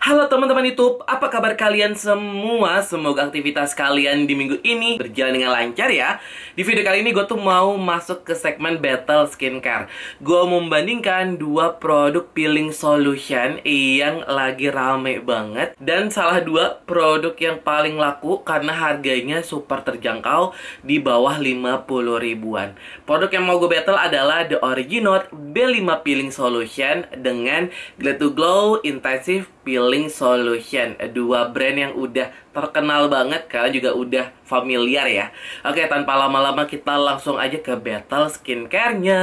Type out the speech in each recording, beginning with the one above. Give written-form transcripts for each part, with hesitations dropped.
Halo teman-teman YouTube, apa kabar kalian semua? Semoga aktivitas kalian di minggu ini berjalan dengan lancar ya. Di video kali ini gue tuh mau masuk ke segmen Battle Skincare. Gue membandingkan dua produk peeling solution yang lagi rame banget, dan salah dua produk yang paling laku karena harganya super terjangkau di bawah 50 ribuan. Produk yang mau gue battle adalah The Originaut B5 Peeling Solution dengan Glad to Glow Intensive Peeling Solution. Dua brand yang udah terkenal banget, kalian juga udah familiar ya. Oke, tanpa lama-lama kita langsung aja ke battle skincare-nya.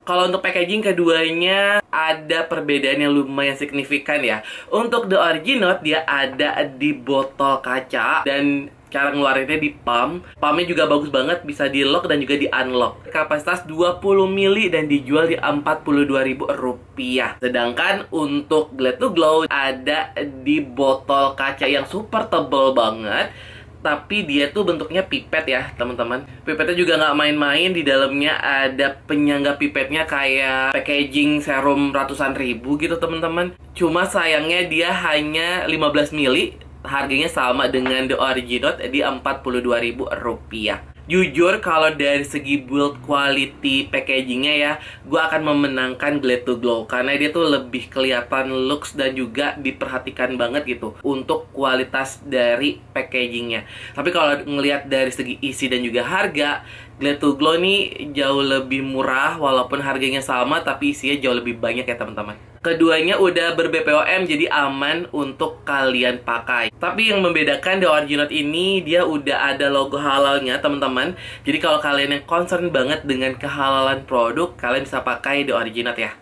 Kalau untuk packaging keduanya ada perbedaan yang lumayan signifikan ya. Untuk The Originaut dia ada di botol kaca dan cara ngeluarinnya di pump. Pumpnya juga bagus banget, bisa di lock dan juga di unlock. Kapasitas 20 ml dan dijual di Rp42.000. Sedangkan untuk Glad to Glow ada di botol kaca yang super tebel banget, tapi dia tuh bentuknya pipet ya teman-teman. Pipetnya juga nggak main-main, di dalamnya ada penyangga pipetnya kayak packaging serum ratusan ribu gitu teman-teman. Cuma sayangnya dia hanya 15 ml, harganya sama dengan The Originaut di Rp42.000. Jujur kalau dari segi build quality packagingnya ya, gue akan memenangkan Glad to Glow karena dia tuh lebih kelihatan looks dan juga diperhatikan banget gitu untuk kualitas dari packagingnya. Tapi kalau ngelihat dari segi isi dan juga harga, Glad to Glow nih jauh lebih murah walaupun harganya sama, tapi isinya jauh lebih banyak ya teman-teman. Keduanya udah ber-BPOM jadi aman untuk kalian pakai. Tapi yang membedakan The Originaut ini dia udah ada logo halalnya teman-teman. Jadi kalau kalian yang concern banget dengan kehalalan produk, kalian bisa pakai The Originaut ya.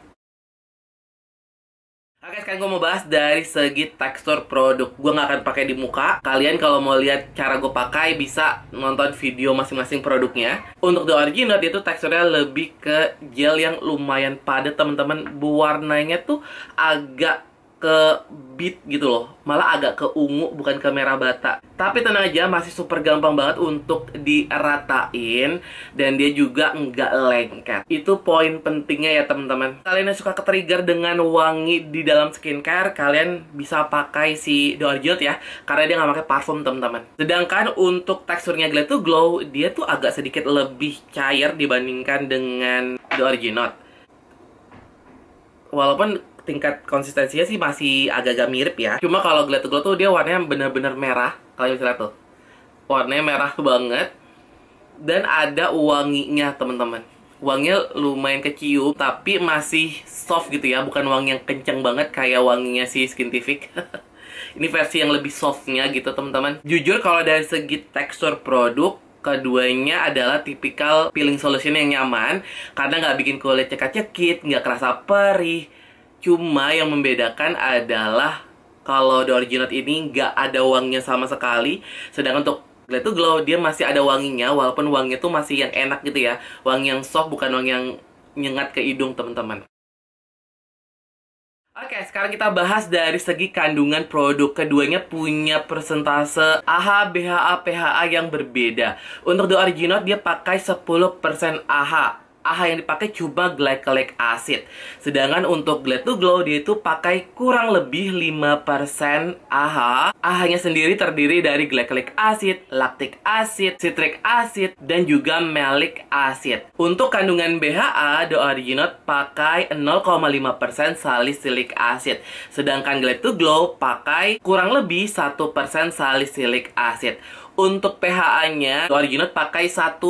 Oke, sekarang gue mau bahas dari segi tekstur produk. Gue nggak akan pakai di muka. Kalian kalau mau lihat cara gue pakai bisa nonton video masing-masing produknya. Untuk The Originaut itu teksturnya lebih ke gel yang lumayan padat teman-teman. Warnanya tuh agak ke beat gitu loh, malah agak ke ungu bukan ke merah bata. Tapi tenang aja, masih super gampang banget untuk diratain dan dia juga nggak lengket. Itu poin pentingnya ya teman-teman. Kalian yang suka ke-trigger dengan wangi di dalam skincare, kalian bisa pakai si The Originaut ya, karena dia nggak pakai parfum teman-teman. Sedangkan untuk teksturnya Glad to Glow, dia tuh agak sedikit lebih cair dibandingkan dengan The Originaut. Walaupun tingkat konsistensinya sih masih agak-agak mirip ya. Cuma kalau Glad to Glow tuh dia warnanya bener-bener merah. Kalian bisa lihat tuh, warnanya merah banget. Dan ada wanginya teman-teman. Wanginya lumayan kecium, tapi masih soft gitu ya. Bukan wangi yang kencang banget kayak wanginya si Skintific. Ini versi yang lebih softnya gitu teman-teman. Jujur kalau dari segi tekstur produk, keduanya adalah tipikal peeling solution yang nyaman karena nggak bikin kulit cekat-cekit, nggak kerasa perih. Cuma yang membedakan adalah kalau The Originaut ini nggak ada wanginya sama sekali. Sedangkan untuk Glad to Glow dia masih ada wanginya, walaupun wanginya tuh masih yang enak gitu ya. Wangi yang soft, bukan wangi yang nyengat ke hidung teman-teman. Oke, sekarang kita bahas dari segi kandungan produk. Keduanya punya persentase AHA, BHA, PHA yang berbeda. Untuk The Originaut dia pakai 10% AHA. AHA yang dipakai cuma glycolic acid. Sedangkan untuk Glad to Glow dia itu pakai kurang lebih 5% AHA. AHA-nya sendiri terdiri dari glycolic acid, lactic acid, citric acid, dan juga malic acid. Untuk kandungan BHA, The Originaut pakai 0,5% salicylic acid. Sedangkan Glad to Glow pakai kurang lebih 1% salicylic acid. Untuk pH-nya, The Originaut pakai 1%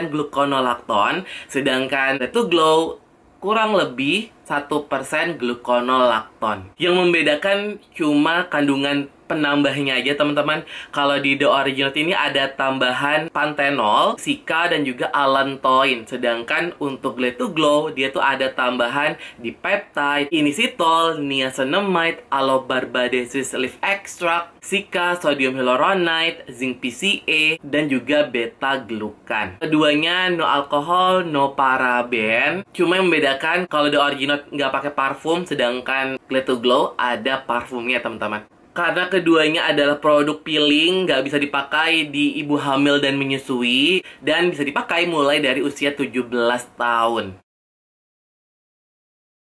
gluconolactone, sedangkan Glad to Glow kurang lebih 1% gluconolactone. Yang membedakan cuma kandungan penambahnya aja teman-teman. Kalau di The Originaut ini ada tambahan panthenol, sika, dan juga allantoin. Sedangkan untuk Glad to Glow dia tuh ada tambahan dipeptide, inositol, niacinamide, alobarbadensis leaf extract, sika, sodium hyaluronate, zinc PCA, dan juga beta glucan. Keduanya no alkohol, no paraben. Cuma yang membedakan kalau The Originaut nggak pakai parfum, sedangkan Glad to Glow ada parfumnya teman-teman. Karena keduanya adalah produk peeling, nggak bisa dipakai di ibu hamil dan menyusui, dan bisa dipakai mulai dari usia 17 tahun.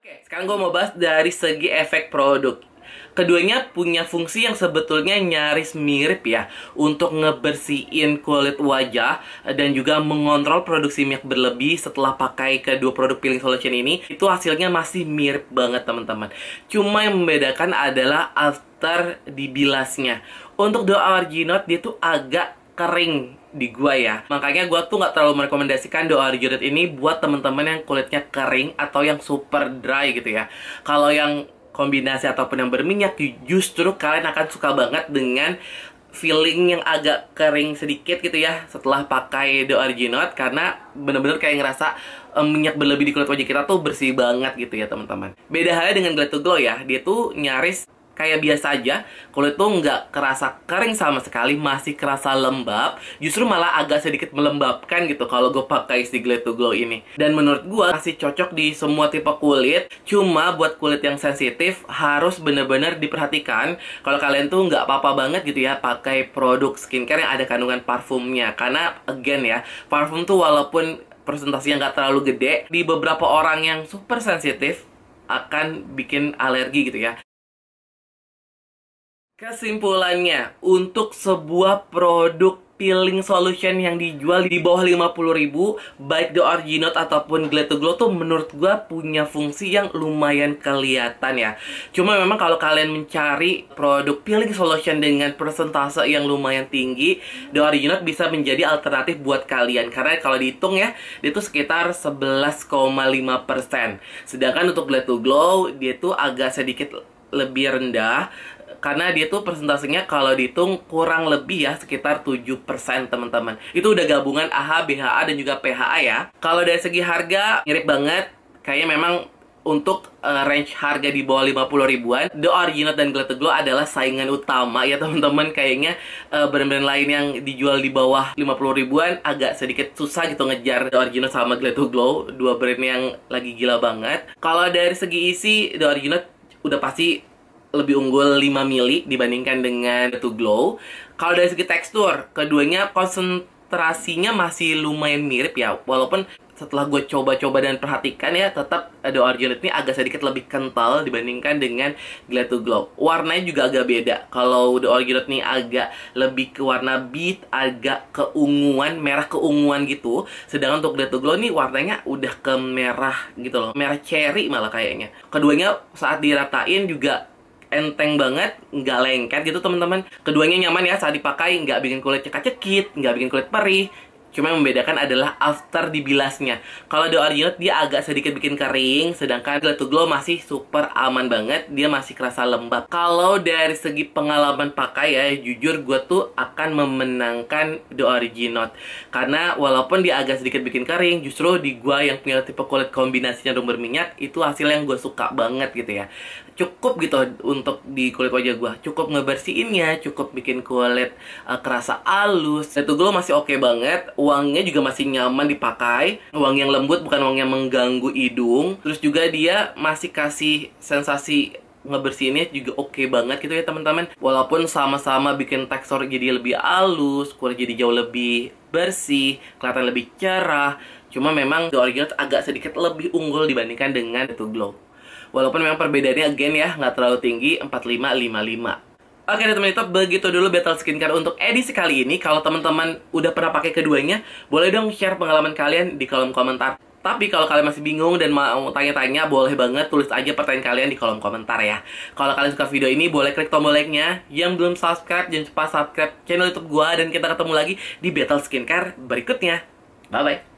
Oke, sekarang gue mau bahas dari segi efek produk. Keduanya punya fungsi yang sebetulnya nyaris mirip ya, untuk ngebersihin kulit wajah dan juga mengontrol produksi minyak berlebih setelah pakai kedua produk peeling solution ini. Itu hasilnya masih mirip banget teman-teman. Cuma yang membedakan adalah after dibilasnya. Untuk The Orginot dia tuh agak kering di gua ya. Makanya gua tuh nggak terlalu merekomendasikan The Orginot ini buat temen-temen yang kulitnya kering atau yang super dry gitu ya. Kalau yang kombinasi ataupun yang berminyak, justru kalian akan suka banget dengan feeling yang agak kering sedikit gitu ya setelah pakai The Orginot, karena bener-bener kayak ngerasa minyak berlebih di kulit wajah kita tuh bersih banget gitu ya teman-teman. Beda halnya dengan Glad to Glow ya, dia tuh nyaris kayak biasa aja, kulit tuh nggak kerasa kering sama sekali, masih kerasa lembab. Justru malah agak sedikit melembabkan gitu kalau gue pakai si Glad to Glow ini. Dan menurut gue masih cocok di semua tipe kulit. Cuma buat kulit yang sensitif harus bener-bener diperhatikan kalau kalian tuh nggak apa-apa banget gitu ya pakai produk skincare yang ada kandungan parfumnya. Karena again ya, parfum tuh walaupun presentasinya nggak terlalu gede, di beberapa orang yang super sensitif akan bikin alergi gitu ya. Kesimpulannya, untuk sebuah produk peeling solution yang dijual di bawah 50.000, baik The Orginot ataupun Glad to Glow tuh menurut gua punya fungsi yang lumayan kelihatan ya. Cuma memang kalau kalian mencari produk peeling solution dengan persentase yang lumayan tinggi, The Orginot bisa menjadi alternatif buat kalian. Karena kalau dihitung ya, dia tuh sekitar 11,5%. Sedangkan untuk Glad to Glow, dia tuh agak sedikit lebih rendah, karena dia tuh persentasenya kalau dihitung kurang lebih ya sekitar 7% teman-teman. Itu udah gabungan AHA, BHA, dan juga PHA ya. Kalau dari segi harga mirip banget. Kayaknya memang untuk range harga di bawah 50 ribuan, The Orginot dan Glad to Glow adalah saingan utama ya teman-teman. Kayaknya brand-brand lain yang dijual di bawah 50 ribuan agak sedikit susah gitu ngejar The Orginot sama Glad to Glow, dua brand yang lagi gila banget. Kalau dari segi isi, The Orginot udah pasti lebih unggul 5 mili dibandingkan dengan To Glow. Kalau dari segi tekstur, keduanya konsentrasinya masih lumayan mirip ya. Walaupun setelah gue coba-coba dan perhatikan ya, tetap The Orginot ini agak sedikit lebih kental dibandingkan dengan Glad to Glow. Warnanya juga agak beda. Kalau The Orginot ini agak lebih ke warna beet, agak keunguan, merah keunguan gitu. Sedangkan untuk Glad to Glow nih warnanya udah ke merah gitu loh. Merah cherry malah kayaknya. Keduanya saat diratain juga enteng banget, nggak lengket gitu teman-teman. Keduanya nyaman ya saat dipakai, nggak bikin kulit cekak-cekit, nggak bikin kulit perih. Cuma yang membedakan adalah after dibilasnya. Kalau The Orginot dia agak sedikit bikin kering, sedangkan Glad to Glow masih super aman banget, dia masih kerasa lembab. Kalau dari segi pengalaman pakai ya, jujur gue tuh akan memenangkan The Orginot. Karena walaupun dia agak sedikit bikin kering, justru di gue yang punya tipe kulit kombinasi cenderung berminyak, itu hasil yang gue suka banget gitu ya. Cukup gitu untuk di kulit wajah gue, cukup ngebersihinnya, cukup bikin kulit kerasa halus. Glad to Glow masih oke banget, wanginya juga masih nyaman dipakai, wangi yang lembut bukan wangi yang mengganggu hidung. Terus juga dia masih kasih sensasi ngebersihinnya juga oke banget gitu ya teman-teman. Walaupun sama-sama bikin tekstur jadi lebih halus, kulit jadi jauh lebih bersih, kelihatan lebih cerah. Cuma memang The Orginot agak sedikit lebih unggul dibandingkan dengan Glad to Glow. Walaupun memang perbedaannya again ya nggak terlalu tinggi, 45-55. Oke deh teman YouTube, begitu dulu Battle Skincare untuk edisi kali ini. Kalau teman-teman udah pernah pakai keduanya, boleh dong share pengalaman kalian di kolom komentar. Tapi kalau kalian masih bingung dan mau tanya-tanya, boleh banget tulis aja pertanyaan kalian di kolom komentar ya. Kalau kalian suka video ini, boleh klik tombol like-nya. Yang belum subscribe, jangan lupa subscribe channel YouTube gua. Dan kita ketemu lagi di Battle Skincare berikutnya. Bye-bye.